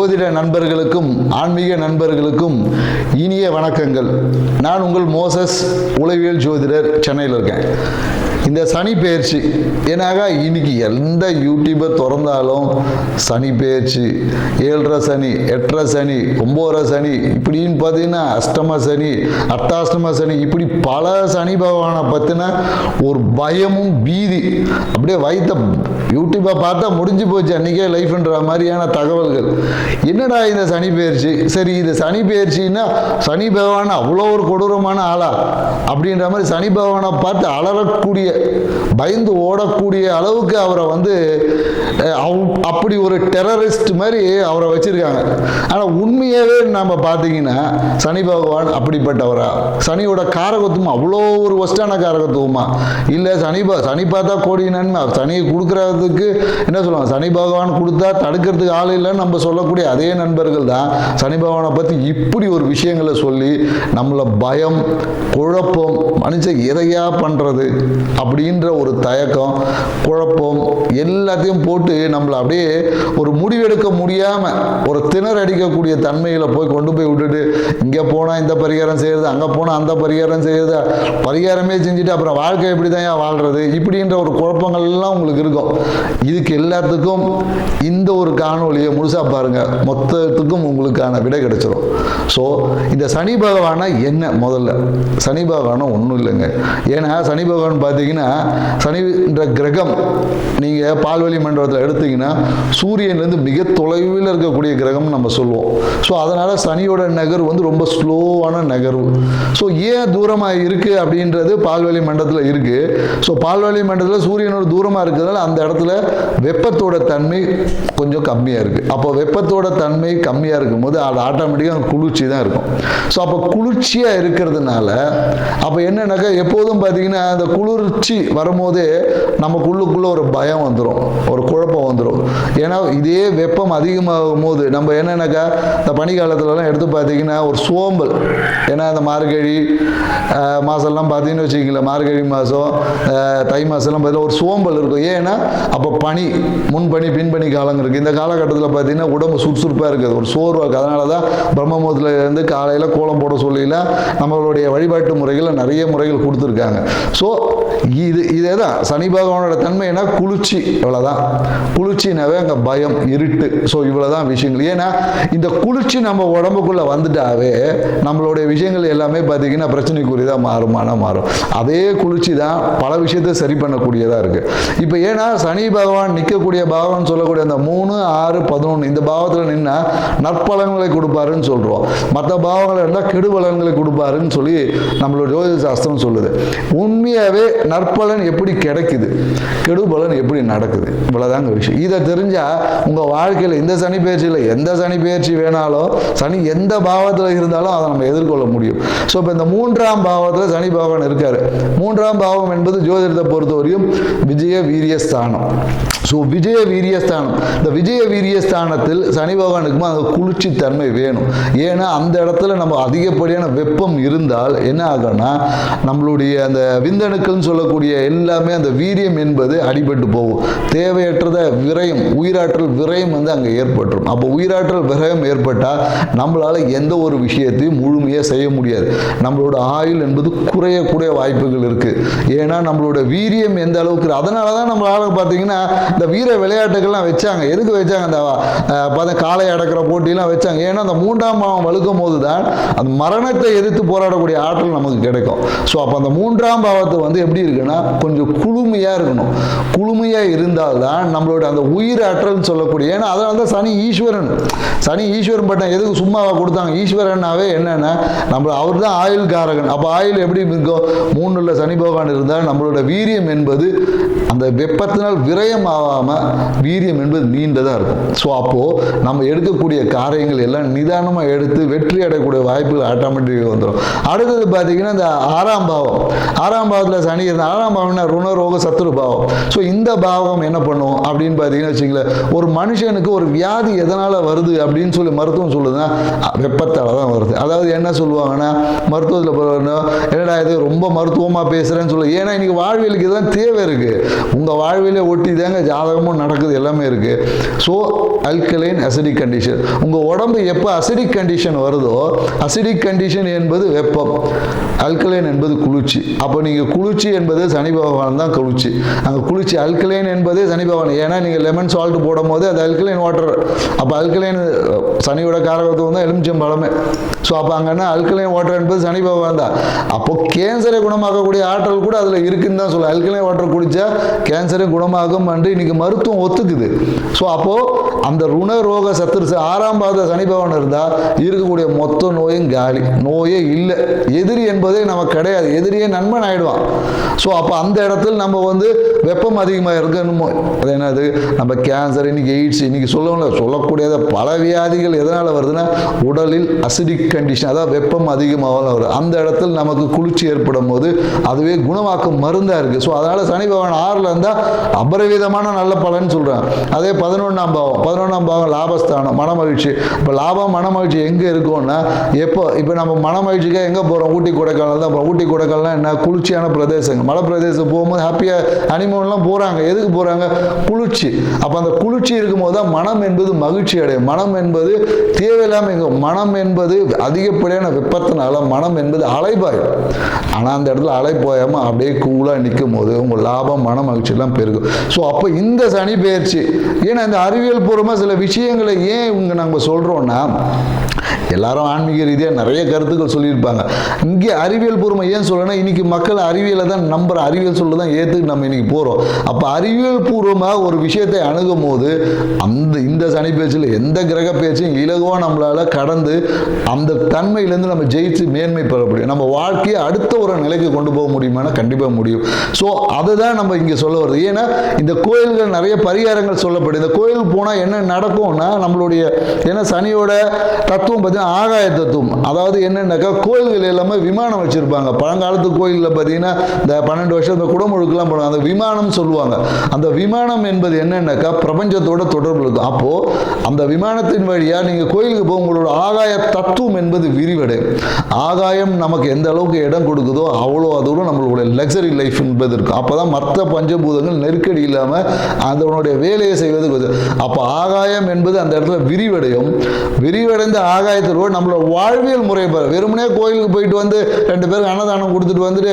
ஜோதிட நண்பர்களுக்கும் ஆன்மீக நண்பர்களுக்கும் இனிய வணக்கங்கள். நான் உங்கள் மோசஸ் உளவியல் ஜோதிடர், சென்னையில் இருக்கேன். இந்த சனி பெயர்ச்சி ஏன்னாக்கா இன்னைக்கு எந்த யூடியூபர் திறந்தாலும் சனி பெயர்ச்சி, 7.5 சனி, 8.5 சனி, 9.5 சனி, இப்படின்னு பார்த்தீங்கன்னா அஷ்டம சனி, அர்த்தாஷ்டம சனி, இப்படி பல சனி பகவானை பற்றின ஒரு பயமும் பீதி அப்படியே வைத்த யூடியூப்பை பார்த்தா முடிஞ்சு போச்சு அன்றைக்கே லைஃப்ன்ற மாதிரியான தகவல்கள். என்னடா இந்த சனி பெயர்ச்சி, சரி இது சனி பெயர்ச்சின்னா சனி பகவான் அவ்வளோ ஒரு கொடூரமான ஆளா அப்படின்ற மாதிரி சனி பகவானை பார்த்து அலறக்கூடிய, பயந்து ஓடக்கூடிய அளவுக்கு அவரை அப்படி ஒரு டெரரிஸ்ட் மாதிரி அவரை வச்சிருக்காங்க. ஆனால் உண்மையாகவே நம்ம பார்த்தீங்கன்னா சனி பகவான் அப்படிப்பட்டவரா? சனியோட காரகத்துவம் அவ்வளோ ஒரு ஒஸ்டான காரகத்துவமா? இல்லை சனி பார்த்தா கோடி நன்மை, சனியை கொடுக்கறதுக்கு என்ன சொல்லுவாங்க, சனி பகவான் கொடுத்தா தடுக்கிறதுக்கு ஆள் இல்லைன்னு நம்ம சொல்லக்கூடிய அதே நண்பர்கள் தான் சனி பகவானை பற்றி இப்படி ஒரு விஷயங்களை சொல்லி நம்மளை பயம், குழப்பம், மனுஷன் எதையா பண்ணுறது அப்படின்ற ஒரு தயக்கம், குழப்பம் எல்லாத்தையும் போட்டு நம்மளை அப்படியே ஒரு முடிவெடுக்க முடியாமல் ஒரு திணற அடிக்கக்கூடிய தன்மையில் கொண்டு போய் விட்டுட்டு, இங்கே போனால் இந்த பரிகாரம் செய்யறது, அங்கே போனால் அந்த பரிகாரம் செய்யறது, பரிகாரமே செஞ்சுட்டு அப்புறம் வாழ்க்கை எப்படி தான் வாழ்றது, இப்படின்ற ஒரு குழப்பங்கள் எல்லாம் உங்களுக்கு இருக்கும். இதுக்கு எல்லாத்துக்கும் இந்த ஒரு காணொலியை முழுசா பாருங்க, மொத்தத்துக்கும் உங்களுக்கான விடை கிடைச்சிடும். ஸோ இந்த சனி பகவானா என்ன? முதல்ல சனி பகவானா ஒன்றும் இல்லைங்க. ஏன்னா சனி பகவான் பார்த்தீங்கன்னா, சனின்ற கிரகம் நீங்கள் பால்வழி மண்டலத்தில் எடுத்தீங்கன்னா சூரியன்லேருந்து மிக தொலைவில் இருக்கக்கூடிய கிரகம் நம்ம சொல்லுவோம். ஸோ அதனால் சனியோட நகர்வு ரொம்ப ஸ்லோவான நகர்வு. ஸோ ஏன் தூரமாக இருக்குது அப்படின்றது பால்வழி மண்டலத்தில் இருக்குது. ஸோ பால்வழி மண்டலத்தில் சூரியனோட தூரமாக இருக்கிறதுனால அந்த இடத்துல வெப்பத்தோட தன்மை கொஞ்சம் கம்மியாக இருக்குது. அப்போ வெப்பத்தோட தன்மை கம்மியாக இருக்கும்போது அது ஆட்டோமேட்டிக்காக குளிர்ச்சி தான் இருக்கும். ஸோ அப்போ குளிர்ச்சியாக இருக்கிறதுனால அப்போ என்னன்னாக்கா எப்போதும் பார்த்தீங்கன்னா அந்த குளிர்ச்சி வரும்போதே நமக்குள்ளுக்குள்ள ஒரு பயம் வந்துடும், ஒரு குழப்பம் வந்துடும். ஏன்னா இதே வெப்பம் அதிகமாகும் போது நம்ம என்னன்னாக்கா இந்த பனிக்காலத்துலலாம் எடுத்து பார்த்தீங்கன்னா ஒரு சோம்பல், ஏன்னா இந்த மார்கழி மாதம்லாம் பார்த்தீங்கன்னு வச்சுக்கிங்களேன், மார்கழி மாதம் தை மாதம்லாம் பார்த்தீங்கன்னா ஒரு சோம்பல் இருக்கும். ஏன்னா அப்போ பனி, முன்பனி பின்பனி காலங்கள் இருக்குது. இந்த காலகட்டத்தில் பார்த்தீங்கன்னா உடம்பு சுறுசுறுப்பாக இருக்குது, ஒரு சோர்வாக இருக்குது. அதனால தான் பிரம்மமுகூர்த்தத்துல இருந்து காலையில் கோலம் போட சொல்லிலாம் நம்மளுடைய வழிபாட்டு முறைகள் நிறைய முறைகள் கொடுத்துருக்காங்க. ஸோ இதே தான் சனி பகவானோட தன்மைனா குளிர்ச்சி, இவ்வளோதான். குளிர்ச்சினாவே அங்கே பயம், இருட்டு. ஸோ இவ்வளோதான் விஷயங்கள். ஏன்னா இந்த குளிர்ச்சி நம்ம உடம்புக்குள்ளே வந்துட்டாவே நம்மளுடைய விஷயங்கள் எல்லாமே பார்த்தீங்கன்னா பிரச்சனைக்குரியதாக மாறும். அதே குளிர்ச்சி தான் பல விஷயத்தை சரி பண்ணக்கூடியதாக இருக்குது. இப்போ ஏன்னா சனி பகவான் நிற்கக்கூடிய பாவம்னு சொல்லக்கூடிய அந்த 3, 6, 11 இந்த பாவத்தில் நின்னா நற்பலன்களை கொடுப்பாருன்னு சொல்கிறோம். மற்ற பாவங்கள் இருந்தால் கெடுபலன்களை கொடுப்பாருன்னு சொல்லி நம்மளோட ஜோதிட சாஸ்திரம் சொல்லுது. உண்மையாகவே நற்பலன் எப்படி கிடைக்குது, கெடுபலன் எப்படி நடக்குது, இவ்வளவுதாங்க விஷயம். இதை தெரிஞ்சா உங்க வாழ்க்கையில் இந்த சனி பெயர்ச்சியில் எந்த சனி பெயர்ச்சி வேணாலும், சனி எந்த பாவத்தில் இருந்தாலும் அதை நம்ம எதிர்கொள்ள முடியும். ஸோ இப்போ இந்த 3ஆம் பாவத்தில் சனி பகவான் இருக்காரு. 3ஆம் பாவம் என்பது ஜோதிடத்தை பொறுத்தவரையும் விஜய வீரியஸ்தானம். ஸோ விஜய வீரியஸ்தானம், இந்த விஜய வீரியஸ்தானத்தில் சனி பகவானுக்குமா அந்த குளிர்ச்சி தன்மை வேணும். ஏன்னா அந்த இடத்துல நம்ம அதிகப்படியான வெப்பம் இருந்தால் என்ன ஆகும்னா நம்மளுடைய அந்த விந்தணுக்கள் சொல்லக்கூடிய எல்லாமே அந்த வீரியம் என்பது அடிபட்டு போகும். தேவையற்றத விரயம், உயிராற்றல் விரயம் அங்கே ஏற்பட்டுரும். அப்போ உயிராற்றல் விரயம் ஏற்பட்டால் நம்மளால எந்த ஒரு விஷயத்தையும் முழுமையாக செய்ய முடியாது. நம்மளோட ஆயுள் என்பது குறையக்கூடிய வாய்ப்புகள் இருக்கு. ஏன்னா நம்மளோட வீரியம் எந்த அளவுக்கு, அதனால தான் நம்மளால பார்த்தீங்கன்னா இந்த வீர விளையாட்டுகள்லாம் வச்சாங்க. எதுக்கு வச்சாங்க? அந்த காலை அடக்கிற போட்டியெல்லாம் வச்சாங்க. ஏன்னா அந்த 3ஆம் பாவம் வலுக்கும் போது தான் அந்த மரணத்தை எதிர்த்து போராடக்கூடிய ஆற்றல் நமக்கு கிடைக்கும். ஸோ அப்போ அந்த 3ஆம் பாவத்தை எப்படி இருக்குன்னா கொஞ்சம் குளுமையா இருக்கணும். குளுமையா இருந்தால்தான் நம்மளோட அந்த உயிர் ஆற்றல் சொல்லக்கூடிய, ஏன்னா அதனால தான் சனி ஈஸ்வரன் பட்டம் எதுக்கு சும்மாவா கொடுத்தாங்க? ஈஸ்வரனாவே என்னன்னா நம்ம அவர் தான் ஆயுள் காரகன். அப்போ ஆயுள் எப்படி இருக்கும்? 3ல் சனி பகவான் இருந்தால் நம்மளோட வீரியம் என்பது அந்த வெப்பத்தினால் விரயம் ஆகாம வீரியம் என்பது நீண்டதா இருக்கும். ஸோ அப்போ நம்ம எடுக்கக்கூடிய காரியங்கள் எல்லாம் நிதானமாக எடுத்து வெற்றி அடையக்கூடிய வாய்ப்புகள் ஆட்டோமேட்டிக்காக வந்துடும். அடுத்தது பார்த்தீங்கன்னா இந்த 6ஆம் பாவத்தில் சனி இருந்தால், 6ஆம் பாவம்னா ருணரோக சத்துரு பாவம். ஸோ இந்த பாவம் என்ன பண்ணும் அப்படின்னு பார்த்தீங்கன்னா வச்சுங்களேன், ஒரு மனுஷனுக்கு ஒரு வியாதி எதனால் வருது அப்படின்னு சொல்லி மருத்துவம் சொல்லுதுன்னா வெப்பத்தால் தான் வருது. அதாவது என்ன சொல்லுவாங்கன்னா மருத்துவத்தில் என்னடா இது ரொம்ப மருத்துவமாக பேசுகிறேன்னு சொல்லு. ஏன்னா இன்னைக்கு வாழ்வியலுக்கு இதெல்லாம் தேவை இருக்குது. உங்கள் வாழ்வியலை ஒட்டி தாங்க ஜாதகமும் நடக்குது, எல்லாமே இருக்குது. So alkaline as acidic condition. உங்கள் உடம்பு எப்போ அசிடிக் கண்டிஷன் வருதோ, அசிடிக் கண்டிஷன் என்பது வெப்பம், அல்கலைன் என்பது குளிர்ச்சி. அப்போ நீங்கள் குளிர்ச்சி என்பது சனி பகவான் தான் குளிர்ச்சி. அங்கே குளிர்ச்சி அல்கலைன் என்பதே சனி பகவான். ஏன்னா நீங்கள் லெமன் சால்ட் போடும் போது அது அல்கலைன் வாட்டர். அப்போ அல்கலைன் சனியோட காரகத்துவம் தான் எலுமிச்சம் பழமே. ஸோ அப்போ அங்கன்னா அல்கலைன் வாட்டர் என்பது சனி பகவான் தான். அப்போ கேன்சரை குணமாக்கக்கூடிய ஆற்றல் கூட அதில் இருக்குன்னு தான் சொல்ல. அல்கலைன் வாட்டர் குடித்தா கேன்சரை குணமாகும் என்று இன்னைக்கு மருத்துவம் ஒத்துக்குது. ஸோ அப்போது அந்த ருண ரோக சத்துரு 6ஆம் பாவ சனி பகவான் இருந்தால் இருக்கக்கூடிய மொத்த நோயும் காலி. நோயே இல்லை, எதிரி என்பதே நமக்கு கிடையாது, எதிரியே நண்பன் ஆயிடுவான். ஸோ அப்போ அந்த இடத்துல நம்ம வந்து வெப்பம் அதிகமாக இருக்கணுமோ, அது என்னது நம்ம கேன்சர், இன்னைக்கு எய்ட்ஸ், இன்னைக்கு சொல்லக்கூடியத பல வியாதிகள் எதனால் வருதுன்னா உடலில் அசிடிக் கண்டிஷன், அதாவது வெப்பம் அதிகமாக வருது. அந்த இடத்துல நமக்கு குளிர்ச்சி ஏற்படும் போது அதுவே குணமாக்கும் மருந்தாக இருக்குது. ஸோ அதனால் சனி பகவான் 6ல் இருந்தால் அபரிவிதமான நல்ல பலன் சொல்கிறேன். அதே 11ஆம் பாவம் லாபஸ்தானம், மனமகிழ்ச்சி. இப்போ லாபம் மனமகிழ்ச்சி எங்கே இருக்கும்னா இப்போ நம்ம மனமகிழ்ச்சிக்காக எங்கே போகிறோம்? ஊட்டி கொடைக்கானல் தான் போகிறோம். ஊட்டி கொடைக்கானல் என்ன குளிர்ச்சியான பிரதேசங்கள், மலை பிரதேசம் போகும்போது ஹாப்பியாக ஹனிமூன்லாம் போகிறாங்க. எதுக்கு போகிறாங்க? குளிர்ச்சி. அப்போ அந்த குளிர்ச்சி இருக்கும்போது தான் மனம் என்பது மகிழ்ச்சி அடையும். மனம் என்பது தேவையில்லாமல், மனம் என்பது அதிகப்படியான வெப்பத்தினால மனம் என்பது அலைபாயும். ஆனால் அந்த இடத்துல அலை போயாமல் அப்படியே கூலாக நிற்கும் போது உங்கள் லாபம் மன மகிழ்ச்சியெல்லாம் பெருகும். ஸோ அப்போ இந்த சனி பெயர்ச்சி, ஏன்னா இந்த அறிவியல் பூர்வமாக சில விஷயங்களை ஏன் இங்கே நம்ம சொல்கிறோன்னா, எல்லாரும் ஆன்மீக ரீதியாக நிறைய கருத்துக்கள் சொல்லியிருப்பாங்க. இங்கே அறிவியல் பூர்வமாக ஏன் சொல்லணும்னா, இன்னைக்கு மக்கள் அறிவியலை தான் நம்புகிற, அறிவியல் சொல்ல தான் ஏற்றுக்கு நம்ம இன்னைக்கு போகிறோம். அப்போ அறிவியல் பூர்வமாக ஒரு விஷயத்தை அணுகும் போது இந்த சனி பேச்சில் எந்த கிரக பேச்சையும் இலகுவாக நம்மளால் கடந்து அந்த தன்மையிலேருந்து நம்ம ஜெயிச்சு மேன்மை பெற முடியும். நம்ம வாழ்க்கையை அடுத்த ஒரு நிலைக்கு கொண்டு போக முடியுமானா கண்டிப்பாக முடியும். ஸோ அதுதான் நம்ம இங்கே சொல்ல வருது. ஏன்னா இந்த கோயில்கள் நிறைய பரிகாரங்கள் சொல்லப்படுது. இந்த கோயில் போனால் என்ன நடக்கும்னா, நம்மளுடைய ஏன்னா சனியோட தத்துவம் பார்த்தீங்கன்னா ஆகாய தத்துவம். அதாவது என்னன்னாக்கா கோயில்கள் எல்லாமே விமானம் வச்சிருப்பாங்க. பழங்காலத்து கோயிலில் பார்த்தீங்கன்னா இந்த 12 வருஷம் இந்த குடமுழுக்கெல்லாம் போடுவாங்க, அந்த விமானம் சொல்லுவாங்க. அந்த விமானம் என்பது என்னன்னாக்கா பிரபஞ்சத்தோட தொடர்பு இருக்கும். அப்போ அந்த விமானத்தின் வழியாக நீங்கள் கோயிலுக்கு போக உங்களோட ஆகாய தத்துவம் என்பது விரிவடையும். ஆகாயம் நமக்கு எந்த அளவுக்கு இடம் கொடுக்குதோ அவ்வளோ தூரம் நம்மளுடைய லக்ஸரி லைஃப் என்பது இருக்கும். அப்போ தான் மற்ற பஞ்சபூதங்கள் நெருக்கடி இல்லாமல் அதனுடைய வேலையை செய்வது. அப்போ ஆகாயம் என்பது அந்த இடத்துல விரிவடையும். விரிவடைந்த ஆகாயத்தில் நம்மளோட வாழ்வியல் முறை வெறுமனே கோயிலுக்கு போயிட்டு வந்து 2 பேருக்கு அன்னதானம் கொடுத்துட்டு வந்துட்டு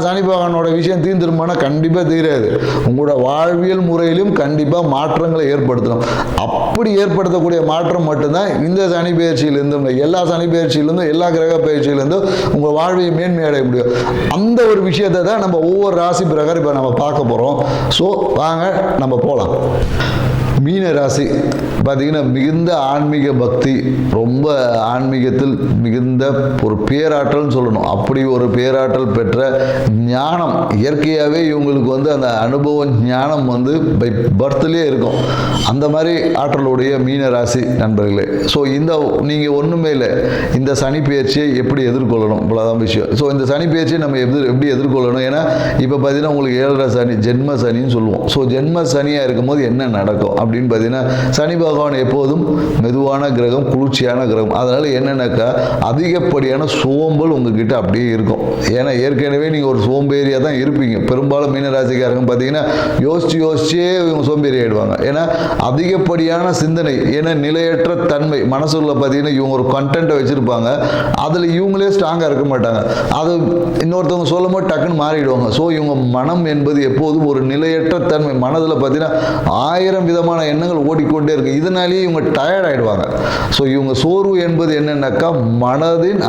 சனி பகவானோட விஷயம் தீர்ந்துருமானா கண்டிப்பாக தீராது. உங்களோட வாழ்வியல் முறையிலும் கண்டிப்பாக மாற்றங்களை ஏற்படுத்தணும். அப்படி ஏற்படுத்தக்கூடிய மாற்றம் மட்டும்தான் இந்த சனி பயிற்சியிலிருந்தும், எல்லா சனி பயிற்சியிலிருந்தும், எல்லா கிரக பயிற்சியிலிருந்தும் உங்கள் வாழ்வை மேன்மையடைய முடியும். அந்த ஒரு விஷயத்தை தான் நம்ம ஒவ்வொரு ராசி பிரகாரம் இப்போ நம்ம பார்க்க போகிறோம். ஸோ வாங்க நம்ம போகலாம். மீன ராசி பார்த்தீங்கன்னா மிகுந்த ஆன்மீக பக்தி, ரொம்ப ஆன்மீகத்தில் மிகுந்த ஒரு பேராற்றல்னு சொல்லணும். அப்படி ஒரு பேராற்றல் பெற்ற ஞானம் இயற்கையாகவே இவங்களுக்கு வந்து அந்த அனுபவம் ஞானம் வந்து பை பர்த்லேயே இருக்கும். அந்த மாதிரி ஆற்றலுடைய மீன ராசி நண்பர்களே. ஸோ இந்த நீங்கள் ஒன்றுமே இல்லை, இந்த சனி பயிற்சியை எப்படி எதிர்கொள்ளணும், இவ்வளோதான் விஷயம். ஸோ இந்த சனி பயிற்சியை நம்ம எப்படி எதிர்கொள்ளணும்? ஏன்னா இப்போ பார்த்தீங்கன்னா உங்களுக்கு 7.5 சனி, ஜென்ம சனின்னு சொல்லுவோம். ஸோ ஜென்ம சனியாக இருக்கும்போது என்ன நடக்கும் அப்படின்னு பார்த்தீங்கன்னா, சனி பகவான் எப்போதும் மெதுவான கிரகம், குளிர்ச்சியான கிரகம். அதனால் என்னென்னாக்கா அதிகப்படியான சோம்பல் உங்ககிட்ட அப்படியே இருக்கும். ஏன்னா ஏற்கனவே நீங்கள் ஒரு சோம்பேறியாக தான் இருப்பீங்க. பெரும்பாலும் மீனராசிக்காரங்க பார்த்தீங்கன்னா யோசிச்சே இவங்க சோம்பேறி ஆகிடுவாங்க. ஏன்னா அதிகப்படியான சிந்தனை, ஏன்னா நிலையற்ற தன்மை மனசுக்குள்ள பார்த்தீங்கன்னா இவங்க ஒரு கண்டென்ட்டை வச்சுருப்பாங்க, அதில் இவங்களே ஸ்ட்ராங்காக இருக்க மாட்டாங்க. அது இன்னொருத்தவங்க சொல்லும் போது டக்குன்னு மாறிடுவாங்க. ஸோ இவங்க மனம் என்பது எப்போதும் ஒரு நிலையற்ற தன்மை, மனதில் பார்த்தீங்கன்னா 1000 விதமான எண்ணங்கள் ஓடிக்கொண்டே இருக்கு. இதனாலேயே இவங்க டயர்ட் ஆகிடுவாங்க. ஸோ இவங்க சோர்வு என்பது என்னென்னாக்கா மனதின்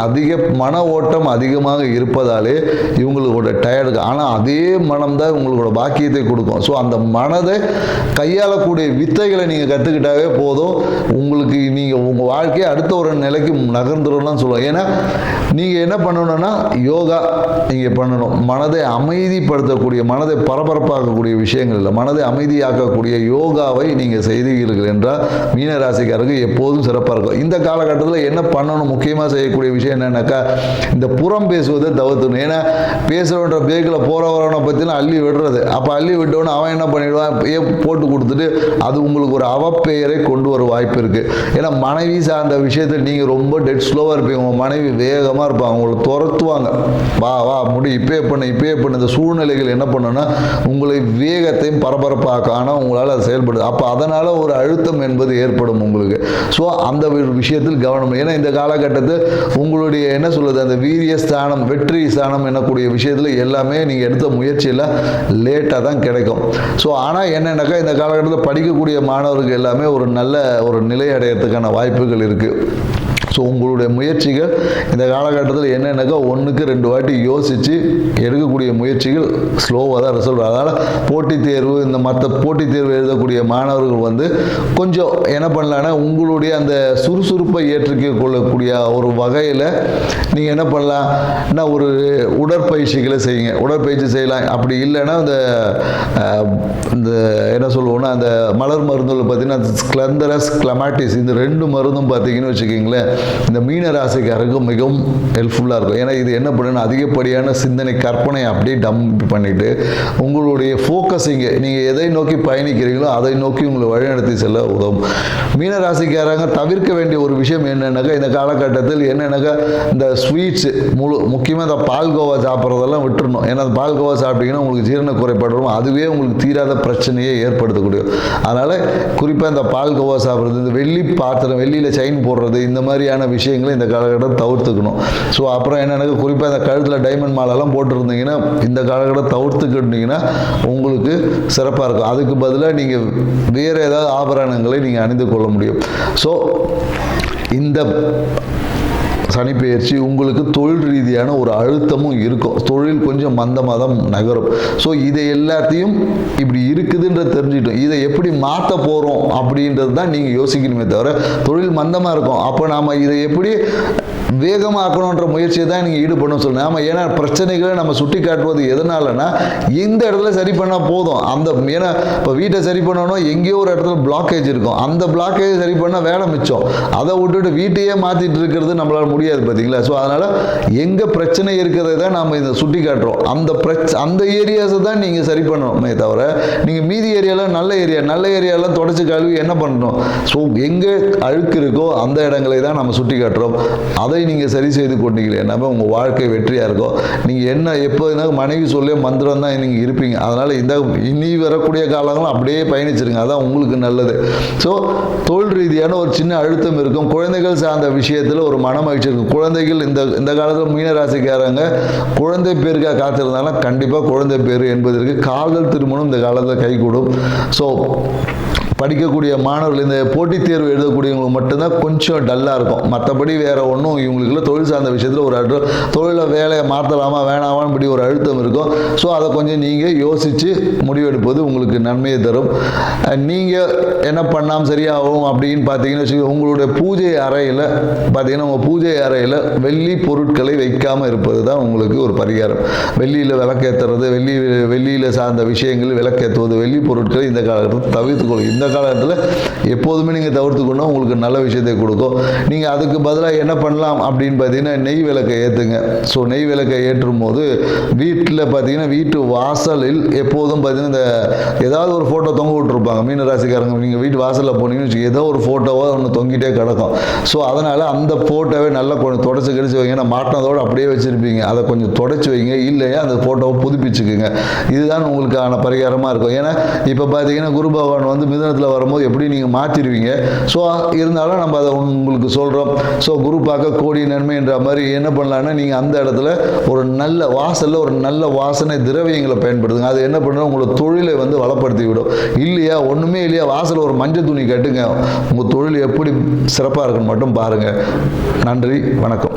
மன ஓட்டம் அதிகமாக இருப்பதாலே இவங்களோட டயர்டு. ஆனால் அதே மனம் தான் இவங்களோட பாக்கியத்தை கொடுக்கும். ஸோ அந்த மனதை கையாளக்கூடிய வித்தைகளை நீங்கள் கற்றுக்கிட்டாவே போதும், உங்களுக்கு நீங்கள் உங்கள் வாழ்க்கையை அடுத்த ஒரு நிலைக்கு நகர்ந்துடலாம் சொல்லுவோம். ஏன்னா நீங்கள் என்ன பண்ணணும்னா யோகா நீங்கள் பண்ணணும். மனதை அமைதிப்படுத்தக்கூடிய, மனதை பரபரப்பாக்கக்கூடிய விஷயங்கள் இல்லை, மனதை அமைதியாக்கக்கூடிய யோகாவை நீங்கள் செய்தீர்கள் என்றால் மீனராசிக்காரருக்கு எப்போதும் சிறப்பாக இருக்கும். இந்த காலகட்டத்தில் என்ன பண்ணணும், முக்கியமாக செய்யக்கூடிய விஷயம் என்னன்னாக்கா இந்த புறம் பேசுவதை தவிர்த்துணும். ஏன்னா பேசுகிறவன்ற பேக்கில் போகிறவரவனை பற்றினா அள்ளி விடுறது. அப்போ அள்ளி விட்டோன்னு அவன் என்ன பண்ணிவிடுவான், போட்டு கொடுத்துட்டு அது உங்களுக்கு ஒரு அவப்பெயரை கொண்டு வர வாய்ப்பு இருக்குது. ஏன்னா மனைவி சார்ந்த விஷயத்தில் நீங்கள் ரொம்ப டெட் ஸ்லோவாக இருப்பீங்க, உங்கள் மனைவி வேகமாக இருப்பாங்க, உங்களை துரத்துவாங்க, வா வா முடி இப்பயே பண்ணு. இந்த சூழ்நிலைகள் என்ன பண்ணுன்னா உங்களை வேகத்தையும் பரபரப்பாக்க, ஆனால் உங்களால் அது செயல்படுது. அப்போ அப்போ அதனால் ஒரு அழுத்தம் என்பது ஏற்படும் உங்களுக்கு. ஸோ அந்த விஷயத்தில் கவனம். ஏன்னா இந்த காலகட்டத்தில் உங்களுடைய என்ன சொல்வது, அந்த வீரிய ஸ்தானம், வெற்றி ஸ்தானம் என்னக்கூடிய விஷயத்தில் எல்லாமே நீங்கள் எடுத்த முயற்சியில் லேட்டாக தான் கிடைக்கும். ஸோ ஆனால் என்னென்னாக்கா இந்த காலகட்டத்தில் படிக்கக்கூடிய மாணவர்கள் எல்லாமே ஒரு நல்ல ஒரு நிலை அடையிறதுக்கான வாய்ப்புகள் இருக்குது. ஸோ உங்களுடைய முயற்சிகள் இந்த காலகட்டத்தில் என்னென்னாக்கா 1க்கு 2 வாட்டி யோசித்து எடுக்கக்கூடிய முயற்சிகள் ஸ்லோவாக தான் ரிசல்ட். அதனால் போட்டித் தேர்வு, இந்த மற்ற போட்டித் தேர்வு எழுதக்கூடிய மாணவர்கள் வந்து கொஞ்சம் என்ன பண்ணலான்னா, உங்களுடைய அந்த சுறுசுறுப்பை ஏற்றுக்க கொள்ளக்கூடிய ஒரு வகையில் நீங்கள் என்ன பண்ணலாம்னா, ஒரு உடற்பயிற்சிகளை செய்யுங்க. உடற்பயிற்சி செய்யலாம். அப்படி இல்லைன்னா இந்த என்ன சொல்லுவோம்னா, அந்த மலர் மருந்துகள் பார்த்தீங்கன்னா ஸ்க்லந்தரஸ், கிளமாட்டிஸ், இந்த 2 மருந்தும் பார்த்தீங்கன்னு வச்சுக்கிங்களேன், இந்த மீன ராசிக்காரருக்கு மிகவும் ஹெல்ப்ஃபுல்லாக இருக்கும். ஏன்னா இது என்ன பண்ணுன்னா, அதிகப்படியான சிந்தனை, கற்பனை அப்படியே டம்ப் பண்ணிவிட்டு உங்களுடைய ஃபோக்கஸிங்கை நீங்கள் எதை நோக்கி பயணிக்கிறீங்களோ அதை நோக்கி உங்களை வழிநடத்தி செல்ல உதவும். மீன ராசிக்காரங்க தவிர்க்க வேண்டிய ஒரு விஷயம் என்னென்னாக்கா, இந்த காலகட்டத்தில் என்னென்னாக்கா, இந்த ஸ்வீட்ஸ் முக்கியமாக இந்த பால்கோவா சாப்பிட்றதெல்லாம் விட்டுறணும். ஏன்னா அந்த பால்கோவா சாப்பிட்டீங்கன்னா உங்களுக்கு ஜீரண குறைபாடு வரும். அதுவே உங்களுக்கு தீராத பிரச்சனையை ஏற்படுத்தக்கூடிய. அதனால் குறிப்பாக இந்த பால்கோவா சாப்பிட்றது, இந்த வெள்ளி பாத்திரம், வெள்ளியில் செயின் போடுறது, இந்த மாதிரியான விஷயங்களை இந்த காலகட்டம் தவிர்த்துக்கணும். ஸோ அப்புறம் என்னென்னா, குறிப்பாக இந்த கழுத்தில் டைமண்ட் மாலெல்லாம் போட்டுருந்தீங்கன்னா இந்த காலகட்டம் தவிர்த்துக்கிட்டீங்கன்னா உங்களுக்கு சிறப்பாக இருக்கும். அதுக்கு பதிலாக நீங்கள் வேறு ஏதாவது ஆபரணங்களை நீங்கள் அணிந்து கொள்ள முடியும். ஸோ இந்த சனிப்பெயர்ச்சி உங்களுக்கு தொழில் ரீதியான ஒரு அழுத்தமும் இருக்கும். தொழில் கொஞ்சம் மந்தமாக தான் நகரும். ஸோ இதை எல்லாத்தையும் இப்படி இருக்குதுன்றது தெரிஞ்சுக்கிட்டோம். இதை எப்படி மாற்ற போகிறோம் அப்படின்றது தான் நீங்கள் யோசிக்கணுமே தவிர, தொழில் மந்தமாக இருக்கும் அப்போ நாம் இதை எப்படி வேகமாக்கணுன்ற முயற்சியை தான் நீங்கள் ஈடுபடணும் சொல்லணும். ஆமாம், ஏன்னா பிரச்சனைகளை நம்ம சுட்டி காட்டுவது எதனாலனா, இந்த இடத்துல சரி பண்ணால் போதும். ஏன்னா இப்போ வீட்டை சரி பண்ணணும், எங்கேயோ ஒரு இடத்துல பிளாக்கேஜ் இருக்கும். அந்த பிளாக்கேஜ் சரி பண்ணால் வேலை மிச்சம். அதை விட்டுட்டு வீட்டையே மாற்றிட்டு இருக்கிறது நம்மளால் முடியாது, பார்த்தீங்களா? ஸோ அதனால் எங்கே பிரச்சனை இருக்கிறதை தான் நாம் இதை சுட்டி காட்டுறோம். அந்த ஏரியாஸை தான் நீங்கள் சரி பண்ணணுமே தவிர, நீங்கள் மீதி ஏரியாவில் நல்ல ஏரியாலாம் தொடச்சி கழுவி என்ன பண்ணணும்? ஸோ எங்கே அழுக்கு இருக்கோ அந்த இடங்களை தான் நம்ம சுட்டி காட்டுறோம். அதை நீங்கள் சரி செய்து கொண்டீங்களேன்னா உங்கள் வாழ்க்கை வெற்றியாக இருக்கும். நீங்கள் என்ன எப்போதுனா மனைவி சொல்ல மந்திரம் தான் நீங்கள் இருப்பீங்க. அதனால் இனி வரக்கூடிய காலங்களும் அப்படியே பயணிச்சிருங்க, அதான் உங்களுக்கு நல்லது. ஸோ தொழில் ரீதியான ஒரு சின்ன அழுத்தம் இருக்கும். குழந்தைகள் சார்ந்த விஷயத்தில் ஒரு மன மகிழ்ச்சி இருக்கும். குழந்தைகள் இந்த காலத்தில் மீனராசிக்காரங்க குழந்தை பேருக்காக காத்திருந்தாலும் கண்டிப்பாக குழந்தை பேர் என்பதற்கு காதல் திருமணம் இந்த காலத்தில் கைகூடும். ஸோ படிக்கக்கூடிய மாணவர்கள், இந்த போட்டித் தேர்வு எழுதக்கூடியவங்களுக்கு மட்டும்தான் கொஞ்சம் டல்லாக இருக்கும். மற்றபடி வேறு ஒன்றும் இவங்களுக்குள்ள தொழில் சார்ந்த விஷயத்தில் ஒரு தொழிலை வேலையை மாற்றலாமா வேணாமான்னு இப்படி ஒரு அழுத்தம் இருக்கும். ஸோ அதை கொஞ்சம் நீங்கள் யோசித்து முடிவெடுப்பது உங்களுக்கு நன்மையை தரும். நீங்கள் என்ன பண்ணாமல் சரியாகும் அப்படின்னு பார்த்தீங்கன்னு வச்சுக்கோங்க, உங்களுடைய பூஜை அறையில் பார்த்தீங்கன்னா உங்கள் பூஜை அறையில் வெள்ளி பொருட்களை வைக்காமல் இருப்பது தான் உங்களுக்கு ஒரு பரிகாரம். வெள்ளியில் விளக்கேற்றுறது, வெள்ளியில் சார்ந்த விஷயங்கள் விளக்கேற்றுவது, வெள்ளி பொருட்களை இந்த காலகட்டத்தில் தவிர்த்துக்கொள்ளும். இந்த காலத்தில் எப்போதுமே நீங்கள் தவிர்த்துக்கொண்டா உங்களுக்கு நல்ல விஷயத்தை கொடுக்கும். நீங்கள் அதுக்கு பதிலாக என்ன பண்ணலாம் அப்படின்னு பார்த்தீங்கன்னா, நெய் விளக்கை ஏற்றுங்க. ஸோ நெய் விளக்கை ஏற்றும் போது வீட்டில் பார்த்தீங்கன்னா வீட்டு வாசலில் எப்போதும் பார்த்தீங்கன்னா இந்த ஏதாவது ஒரு ஃபோட்டோ தொங்க விட்டுருப்பாங்க மீனராசிக்காரங்க. நீங்கள் வீட்டு வாசலில் போனீங்கன்னு வச்சு ஏதோ ஒரு ஃபோட்டோவோ ஒன்று தொங்கிட்டே கிடக்கும். ஸோ அதனால் அந்த ஃபோட்டோவை நல்லா கொஞ்சம் தொடச்சி கடிச்சு வைங்க. ஏன்னா மாட்டினதோடு அப்படியே வச்சுருப்பீங்க, அதை கொஞ்சம் தொடச்சி வைங்க. இல்லையா அந்த ஃபோட்டோவை புதுப்பிச்சுக்குங்க. இதுதான் உங்களுக்கான பரிகாரமாக இருக்கும். ஏன்னா இப்போ பார்த்தீங்கன்னா குரு பகவான் வந்து மிதுனத்தில் வரும்போது எப்படி நீங்கள் மாற்றிடுவீங்க. ஸோ இருந்தாலும் நம்ம அதை உங்களுக்கு சொல்கிறோம். ஸோ குரு பார்க்க கோடி நன்மை என்ற மாதிரி என்ன பண்ணலான்னா, நீங்கள் அந்த இடத்துல ஒரு நல்ல வாசலில் ஒரு நல்ல வாசனை திரவியங்களை பயன்படுத்துங்க. அது என்ன பண்ணுறோம், உங்களோட தொழிலை வந்து வளப்படுத்தி விடும். இல்லையா ஒன்றுமே இல்லையா வாசலில் ஒரு மஞ்சள் துணி கட்டுங்க, உங்கள் தொழில் எப்படி சிறப்பாக இருக்குன்னு மட்டும் பாருங்கள். நன்றி, வணக்கம்.